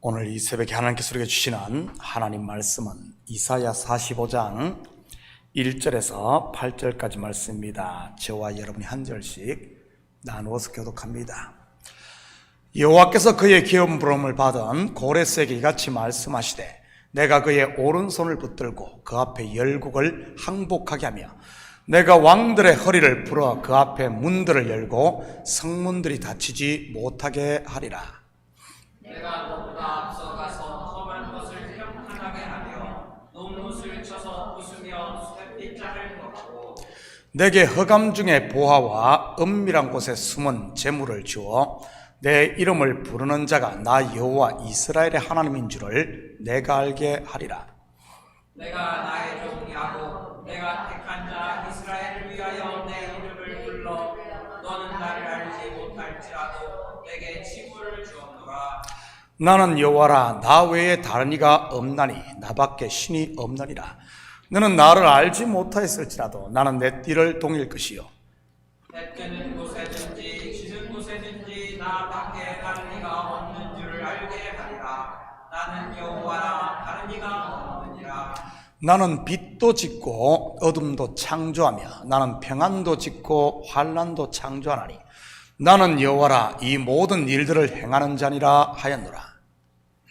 오늘 이 새벽에 하나님께서 우리에게 주시는 하나님 말씀은 이사야 45장 1절에서 8절까지 말씀입니다. 저와 여러분이 한 절씩 나누어서 교독합니다. 여호와께서 그의 귀여운 부름을 받은 고레스에게 이같이 말씀하시되 내가 그의 오른손을 붙들고 그 앞에 열국을 항복하게 하며 내가 왕들의 허리를 풀어 그 앞에 문들을 열고 성문들이 닫히지 못하게 하리라. 내가 너보다 앞서가서 험한 것을 평탄하게 하며 논못을 쳐서 부수며 햇빛장을 걷고 내게 흑암 중에 보화와 은밀한 곳에 숨은 재물을 주어 내 이름을 부르는 자가 나 여호와 이스라엘의 하나님인 줄을 내가 알게 하리라. 내가 나의 종 야곱 내가 택한 자 이스라엘을 위하여 내 이름을 불러 너는 나를 알지 못할지라도 내게 지구를 주었노라. 나는 여호와라 나 외에 다른 이가 없나니 나밖에 신이 없느니라. 너는 나를 알지 못하였을지라도 나는 내 띠를 동일 것이요 해 뜨는 곳에든지 지는 곳에든지 나밖에 다른 이가 없는 줄을 알게 하리라. 나는 여호와라 다른 이가 없느니라. 나는 빛도 짓고 어둠도 창조하며 나는 평안도 짓고 환난도 창조하나니 나는 여호와라 이 모든 일들을 행하는 자니라 하였노라.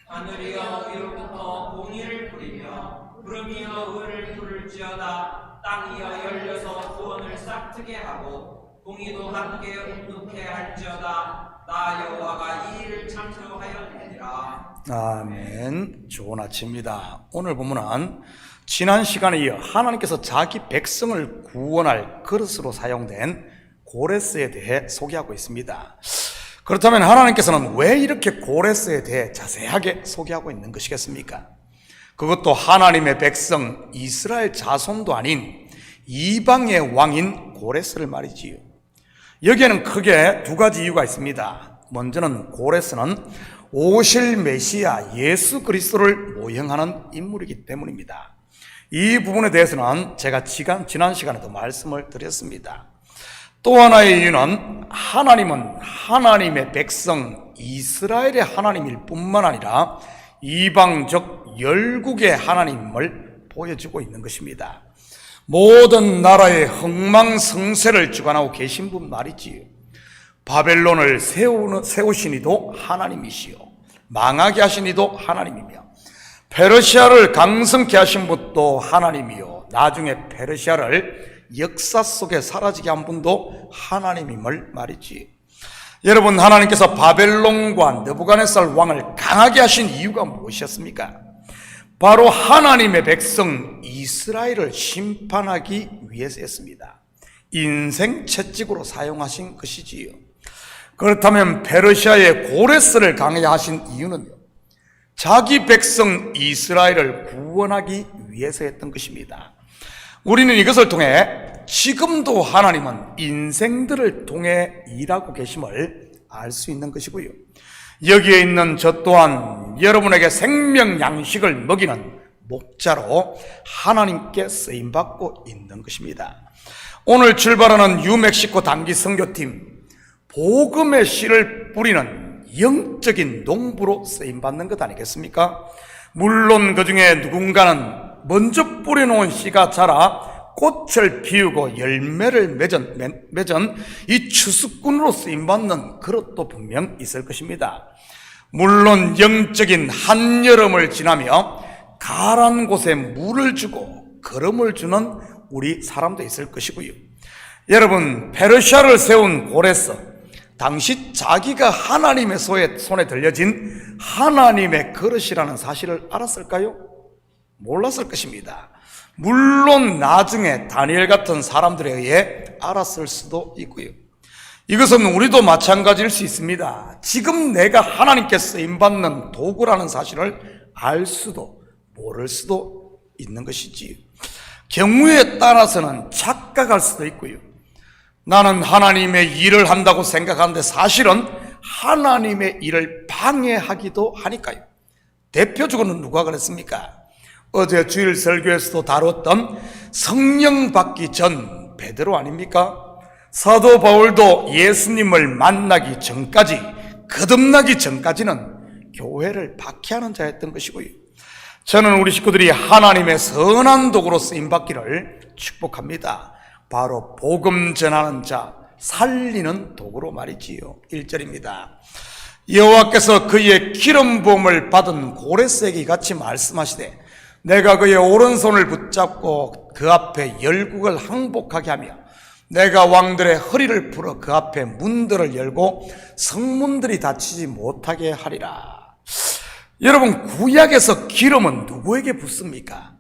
하늘이여 위로부터 공의를 부리며 구름이여 의를 부를지어다. 땅이여 열려서 구원을 싹트게 하고 공의도 함께 운동케 할지어다. 나 여호와가 이 일을 창조하였느니라. 아멘. 좋은 아침입니다. 오늘 본문은 지난 시간에 이어 하나님께서 자기 백성을 구원할 그릇으로 사용된 고레스에 대해 소개하고 있습니다. 그렇다면 하나님께서는 왜 이렇게 고레스에 대해 자세하게 소개하고 있는 것이겠습니까? 그것도 하나님의 백성 이스라엘 자손도 아닌 이방의 왕인 고레스를 말이지요. 여기에는 크게 두 가지 이유가 있습니다. 먼저는 고레스는 오실 메시아 예수 그리스도를 모형하는 인물이기 때문입니다. 이 부분에 대해서는 제가 지난 시간에도 말씀을 드렸습니다. 또 하나의 이유는 하나님은 하나님의 백성 이스라엘의 하나님일 뿐만 아니라 이방적 열국의 하나님을 보여주고 있는 것입니다. 모든 나라의 흥망성쇠를 주관하고 계신 분 말이지요. 바벨론을 세우신 이도 하나님이시요 망하게 하신 이도 하나님이며 페르시아를 강성케 하신 분도 하나님이요 나중에 페르시아를 역사 속에 사라지게 한 분도 하나님임을 말이지. 여러분, 하나님께서 바벨론과 느부갓네살 왕을 강하게 하신 이유가 무엇이었습니까? 바로 하나님의 백성 이스라엘을 심판하기 위해서였습니다. 인생 채찍으로 사용하신 것이지요. 그렇다면 페르시아의 고레스를 강하게 하신 이유는요, 자기 백성 이스라엘을 구원하기 위해서였던 것입니다. 우리는 이것을 통해 지금도 하나님은 인생들을 통해 일하고 계심을 알 수 있는 것이고요. 여기에 있는 저 또한 여러분에게 생명 양식을 먹이는 목자로 하나님께 쓰임받고 있는 것입니다. 오늘 출발하는 뉴멕시코 단기 선교팀, 복음의 씨를 뿌리는 영적인 농부로 쓰임받는 것 아니겠습니까? 물론 그 중에 누군가는 먼저 뿌려놓은 씨가 자라 꽃을 피우고 열매를 맺은 이 추수꾼으로 쓰임받는 그릇도 분명 있을 것입니다. 물론 영적인 한여름을 지나며 가란 곳에 물을 주고 거름을 주는 우리 사람도 있을 것이고요. 여러분, 페르시아를 세운 고레스, 당시 자기가 하나님의 손에 들려진 하나님의 그릇이라는 사실을 알았을까요? 몰랐을 것입니다. 물론 나중에 다니엘 같은 사람들에 의해 알았을 수도 있고요. 이것은 우리도 마찬가지일 수 있습니다. 지금 내가 하나님께 쓰임받는 도구라는 사실을 알 수도 모를 수도 있는 것이지요. 경우에 따라서는 착각할 수도 있고요. 나는 하나님의 일을 한다고 생각하는데 사실은 하나님의 일을 방해하기도 하니까요. 대표적으로는 누가 그랬습니까? 어제 주일 설교에서도 다뤘던 성령 받기 전 베드로 아닙니까? 사도 바울도 예수님을 만나기 전까지, 거듭나기 전까지는 교회를 박해하는 자였던 것이고요. 저는 우리 식구들이 하나님의 선한 도구로 쓰임받기를 축복합니다. 바로 복음 전하는 자, 살리는 도구로 말이지요. 1절입니다. 여호와께서 그의 기름 부음을 받은 고레스에게 같이 말씀하시되 내가 그의 오른손을 붙잡고 그 앞에 열국을 항복하게 하며 내가 왕들의 허리를 풀어 그 앞에 문들을 열고 성문들이 닫히지 못하게 하리라. 여러분, 구약에서 기름은 누구에게 붓습니까?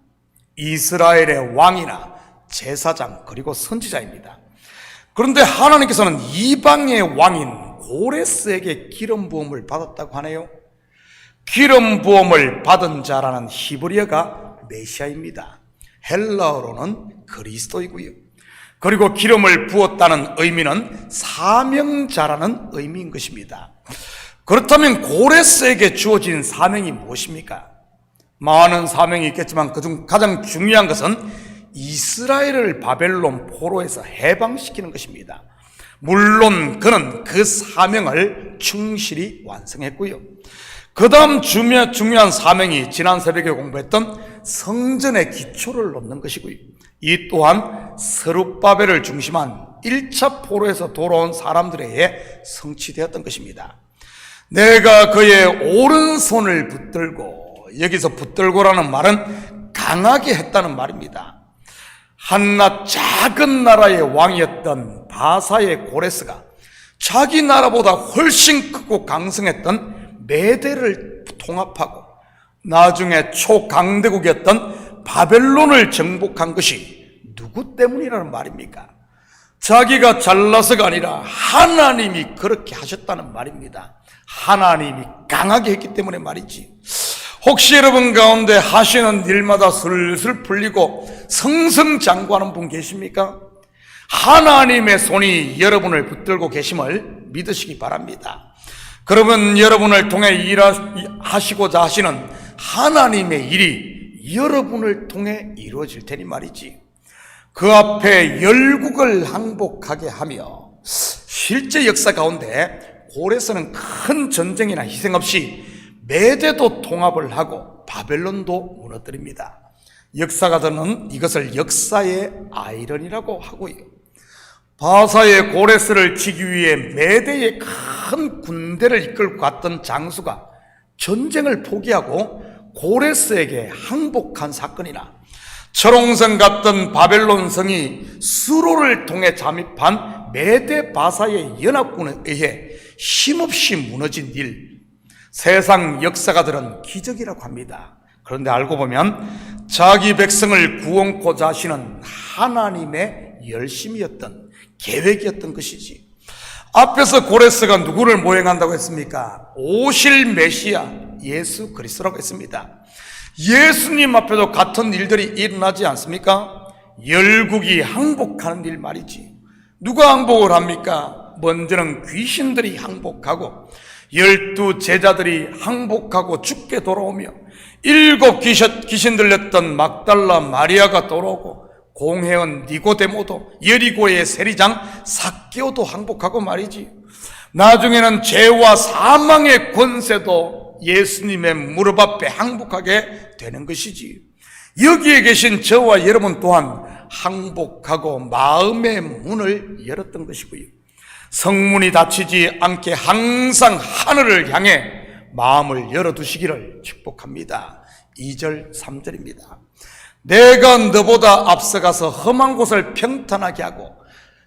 이스라엘의 왕이나 제사장 그리고 선지자입니다. 그런데 하나님께서는 이방의 왕인 고레스에게 기름 부음을 받았다고 하네요. 기름 부음을 받은 자라는 히브리어가 메시아입니다. 헬라어로는 그리스도이고요. 그리고 기름을 부었다는 의미는 사명자라는 의미인 것입니다. 그렇다면 고레스에게 주어진 사명이 무엇입니까? 많은 사명이 있겠지만 그중 가장 중요한 것은 이스라엘을 바벨론 포로에서 해방시키는 것입니다. 물론 그는 그 사명을 충실히 완성했고요. 그 다음 중요한 사명이 지난 새벽에 공부했던 성전의 기초를 놓는 것이고요. 이 또한 스룹바벨을 중심한 1차 포로에서 돌아온 사람들에 의해 성취되었던 것입니다. 내가 그의 오른손을 붙들고, 여기서 붙들고라는 말은 강하게 했다는 말입니다. 한낱 작은 나라의 왕이었던 바사의 고레스가 자기 나라보다 훨씬 크고 강성했던 메대를 통합하고 나중에 초강대국이었던 바벨론을 정복한 것이 누구 때문이라는 말입니까? 자기가 잘나서가 아니라 하나님이 그렇게 하셨다는 말입니다. 하나님이 강하게 했기 때문에 말이지. 혹시 여러분 가운데 하시는 일마다 슬슬 풀리고 승승장구하는 분 계십니까? 하나님의 손이 여러분을 붙들고 계심을 믿으시기 바랍니다. 그러면 여러분을 통해 일하시고자 하시는 하나님의 일이 여러분을 통해 이루어질 테니 말이지. 그 앞에 열국을 항복하게 하며, 실제 역사 가운데 고레스는 큰 전쟁이나 희생 없이 메대도 통합을 하고 바벨론도 무너뜨립니다. 역사가들은 이것을 역사의 아이러니라고 하고요. 바사의 고레스를 치기 위해 메대의 큰 군대를 이끌고 갔던 장수가 전쟁을 포기하고 고레스에게 항복한 사건이나 철옹성 같던 바벨론 성이 수로를 통해 잠입한 메대 바사의 연합군에 의해 힘없이 무너진 일, 세상 역사가들은 기적이라고 합니다. 그런데 알고 보면 자기 백성을 구원코자 하시는 하나님의 열심이었던, 계획이었던 것이지. 앞에서 고레스가 누구를 모행한다고 했습니까? 오실 메시아 예수 그리스도라고 했습니다. 예수님 앞에도 같은 일들이 일어나지 않습니까? 열국이 항복하는 일 말이지. 누가 항복을 합니까? 먼저는 귀신들이 항복하고 12 제자들이 항복하고 죽게 돌아오며 7 귀신 들렸던 막달라 마리아가 돌아오고 공회원 니고데모도 여리고의 세리장 삭개오도 항복하고 말이지. 나중에는 죄와 사망의 권세도 예수님의 무릎 앞에 항복하게 되는 것이지. 여기에 계신 저와 여러분 또한 항복하고 마음의 문을 열었던 것이고요. 성문이 닫히지 않게 항상 하늘을 향해 마음을 열어두시기를 축복합니다. 2절 3절입니다. 내가 너보다 앞서가서 험한 곳을 평탄하게 하고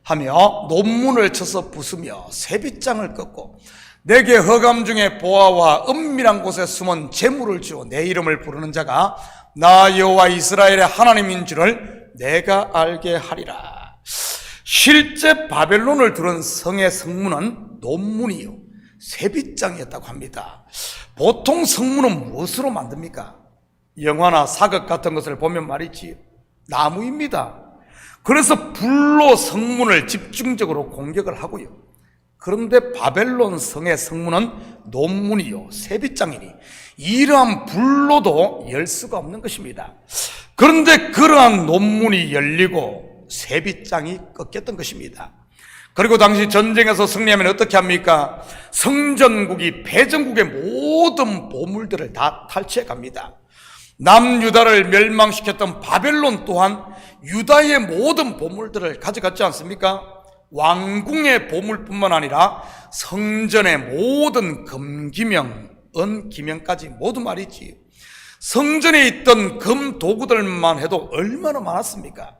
하며 논문을 쳐서 부수며 새빗장을 꺾고 내게 허감 중에 보아와 은밀한 곳에 숨은 재물을 주어 내 이름을 부르는 자가 나 여호와 이스라엘의 하나님인 줄을 내가 알게 하리라. 실제 바벨론을 두른 성의 성문은 논문이요 새빗장이었다고 합니다. 보통 성문은 무엇으로 만듭니까? 영화나 사극 같은 것을 보면 말이지 나무입니다. 그래서 불로 성문을 집중적으로 공격을 하고요. 그런데 바벨론 성의 성문은 논문이요 새빗장이니 이러한 불로도 열 수가 없는 것입니다. 그런데 그러한 논문이 열리고 새빗장이 꺾였던 것입니다. 그리고 당시 전쟁에서 승리하면 어떻게 합니까? 성전국이 패전국의 모든 보물들을 다 탈취해 갑니다. 남유다를 멸망시켰던 바벨론 또한 유다의 모든 보물들을 가져갔지 않습니까? 왕궁의 보물뿐만 아니라 성전의 모든 금기명, 은기명까지 모두 말이지. 성전에 있던 금 도구들만 해도 얼마나 많았습니까?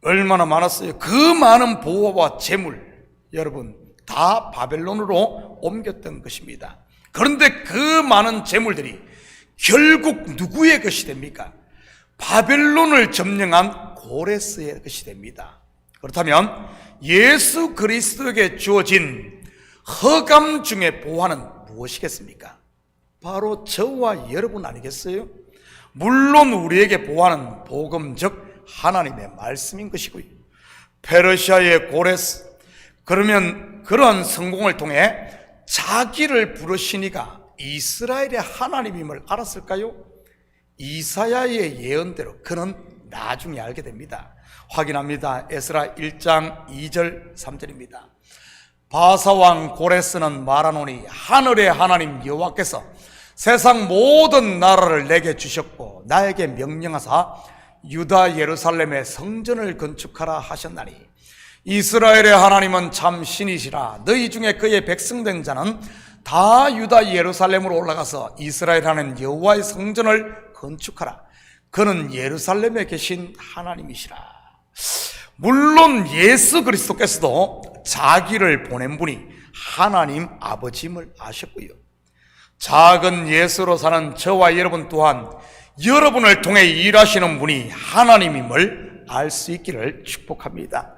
얼마나 많았어요. 그 많은 보화와 재물, 여러분 다 바벨론으로 옮겼던 것입니다. 그런데 그 많은 재물들이 결국 누구의 것이 됩니까? 바벨론을 점령한 고레스의 것이 됩니다. 그렇다면 예수 그리스도에게 주어진 허감 중의 보화는 무엇이겠습니까? 바로 저와 여러분 아니겠어요? 물론 우리에게 보화는 복음 즉 하나님의 말씀인 것이고요. 페르시아의 고레스, 그러면 그러한 성공을 통해 자기를 부르시니가 이스라엘의 하나님임을 알았을까요? 이사야의 예언대로 그는 나중에 알게 됩니다. 확인합니다. 에스라 1장 2절 3절입니다. 바사왕 고레스는 말하노니 하늘의 하나님 여호와께서 세상 모든 나라를 내게 주셨고 나에게 명령하사 유다 예루살렘에 성전을 건축하라 하셨나니 이스라엘의 하나님은 참 신이시라. 너희 중에 그의 백성된 자는 다 유다 예루살렘으로 올라가서 이스라엘 하나님 여호와의 성전을 건축하라. 그는 예루살렘에 계신 하나님이시라. 물론 예수 그리스도께서도 자기를 보낸 분이 하나님 아버지임을 아셨고요. 작은 예수로 사는 저와 여러분 또한 여러분을 통해 일하시는 분이 하나님임을 알 수 있기를 축복합니다.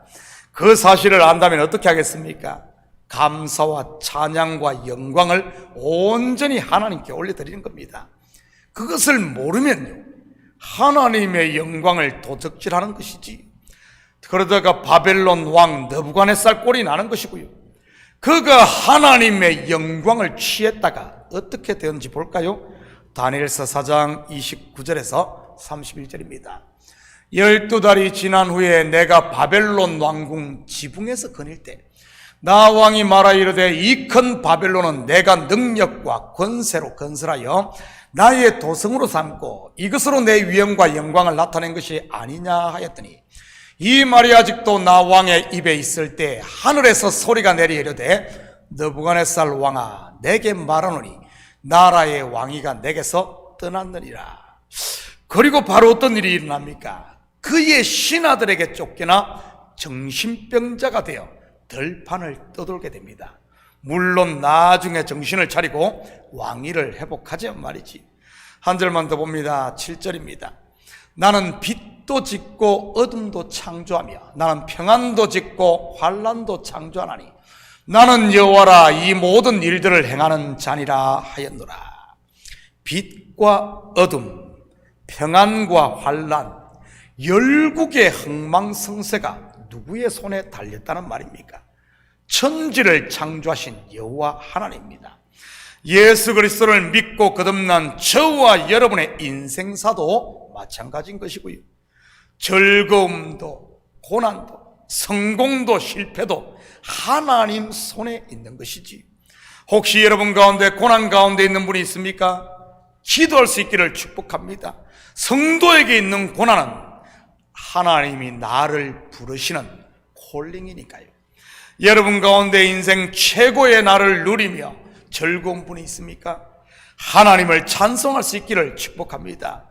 그 사실을 안다면 어떻게 하겠습니까? 감사와 찬양과 영광을 온전히 하나님께 올려드리는 겁니다. 그것을 모르면요, 하나님의 영광을 도적질하는 것이지. 그러다가 바벨론 왕 느부갓네살 꼴이 나는 것이고요. 그가 하나님의 영광을 취했다가 어떻게 되었는지 볼까요? 다니엘서 4장 29절에서 31절입니다. 12달이 지난 후에 내가 바벨론 왕궁 지붕에서 거닐 때 나 왕이 말하 이르되 이 큰 바벨론은 내가 능력과 권세로 건설하여 나의 도성으로 삼고 이것으로 내 위엄과 영광을 나타낸 것이 아니냐 하였더니 이 말이 아직도 나 왕의 입에 있을 때 하늘에서 소리가 내리 이르되 느부갓네살 왕아 내게 말하노니 나라의 왕위가 내게서 떠났느니라. 그리고 바로 어떤 일이 일어납니까? 그의 신하들에게 쫓겨나 정신병자가 되어 들판을 떠돌게 됩니다. 물론 나중에 정신을 차리고 왕위를 회복하지 말이지. 한 절만 더 봅니다. 7절입니다. 나는 빛도 짓고 어둠도 창조하며 나는 평안도 짓고 환난도 창조하나니 나는 여호와라 이 모든 일들을 행하는 자니라 하였노라. 빛과 어둠, 평안과 환난, 열국의 흥망성쇠가 누구의 손에 달렸다는 말입니까? 천지를 창조하신 여호와 하나님입니다. 예수 그리스도를 믿고 거듭난 저와 여러분의 인생사도 마찬가지인 것이고요. 즐거움도 고난도 성공도 실패도 하나님 손에 있는 것이지. 혹시 여러분 가운데 고난 가운데 있는 분이 있습니까? 기도할 수 있기를 축복합니다. 성도에게 있는 고난은 하나님이 나를 부르시는 콜링이니까요. 여러분 가운데 인생 최고의 날을 누리며 즐거운 분이 있습니까? 하나님을 찬송할 수 있기를 축복합니다.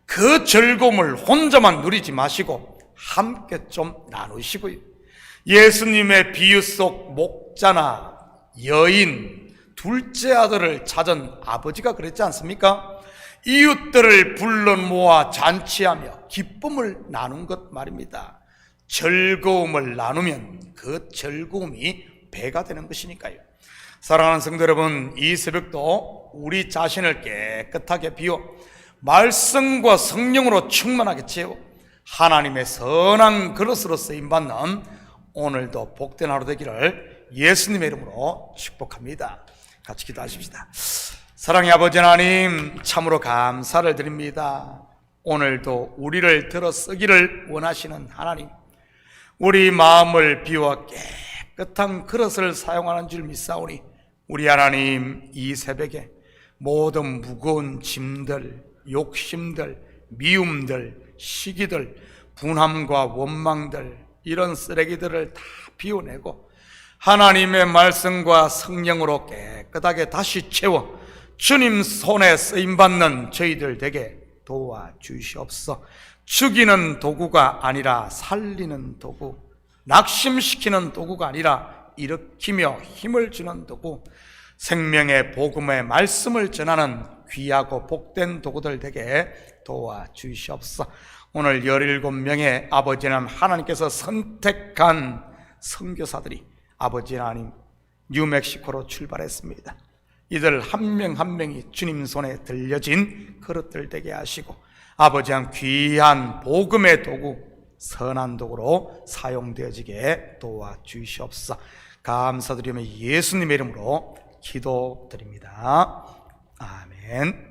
그 즐거움을 혼자만 누리지 마시고 함께 좀 나누시고요. 예수님의 비유 속 목자나 여인, 둘째 아들을 찾은 아버지가 그랬지 않습니까? 이웃들을 불러 모아 잔치하며 기쁨을 나눈 것 말입니다. 즐거움을 나누면 그 즐거움이 배가 되는 것이니까요. 사랑하는 성도 여러분, 이 새벽도 우리 자신을 깨끗하게 비워 말씀과 성령으로 충만하게 채워 하나님의 선한 그릇으로 쓰임받는 오늘도 복된 하루 되기를 예수님의 이름으로 축복합니다. 같이 기도하십시다. 사랑의 아버지 하나님, 참으로 감사를 드립니다. 오늘도 우리를 들어 쓰기를 원하시는 하나님, 우리 마음을 비워 깨끗한 그릇을 사용하는 줄 믿사오니 우리 하나님, 이 새벽에 모든 무거운 짐들, 욕심들, 미움들, 시기들, 분함과 원망들, 이런 쓰레기들을 다 비워내고 하나님의 말씀과 성령으로 깨끗하게 다시 채워 주님 손에 쓰임받는 저희들 되게 도와주시옵소서. 죽이는 도구가 아니라 살리는 도구, 낙심시키는 도구가 아니라 일으키며 힘을 주는 도구, 생명의 복음의 말씀을 전하는 귀하고 복된 도구들 되게 도와주시옵소서. 오늘 17명의 아버지 하나님, 하나님께서 선택한 선교사들이 아버지 하나님 뉴멕시코로 출발했습니다. 이들 한 명 한 명이 주님 손에 들려진 그릇들 되게 하시고 아버지 하나님 귀한 복음의 도구, 선한 도구로 사용되어지게 도와주시옵소서. 감사드리며 예수님의 이름으로 기도드립니다. 아멘.